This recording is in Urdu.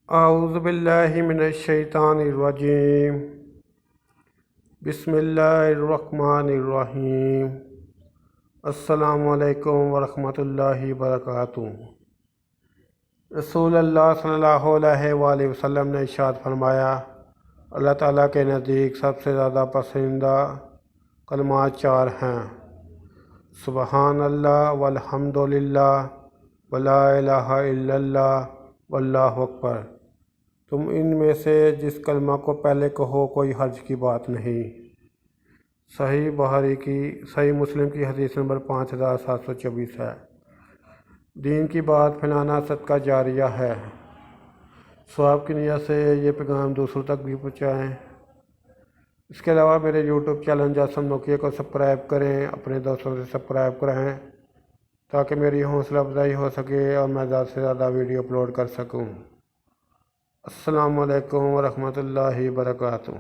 اعوذ باللہ من الشیطان الرجیم بسم اللہ الرحمن الرحیم السلام علیکم ورحمۃ اللہ وبرکاتہ۔ رسول اللہ صلی اللہ علیہ وآلہ وسلم نے ارشاد فرمایا، اللہ تعالیٰ کے نزدیک سب سے زیادہ پسندیدہ کلمات 4 ہیں: سبحان اللہ والحمد للہ ولا الہ الا اللہ واللہ اکبر۔ تم ان میں سے جس کلمہ کو پہلے کہو کوئی حرج کی بات نہیں۔ صحیح مسلم کی حدیث نمبر 5724 ہے۔ دین کی بات پھیلانا صدقہ جاریہ ہے۔ ثواب کی نیت سے یہ پیغام دوسروں تک بھی پہنچائیں۔ اس کے علاوہ میرے یوٹیوب چینل جاسم نوکیہ کو سبسکرائب کریں، اپنے دوستوں سے سبسکرائب کرائیں تاکہ میری حوصلہ افزائی ہو سکے اور میں زیادہ سے زیادہ ویڈیو اپلوڈ کر سکوں۔ السلام علیکم ورحمۃ اللہ وبرکاتہ۔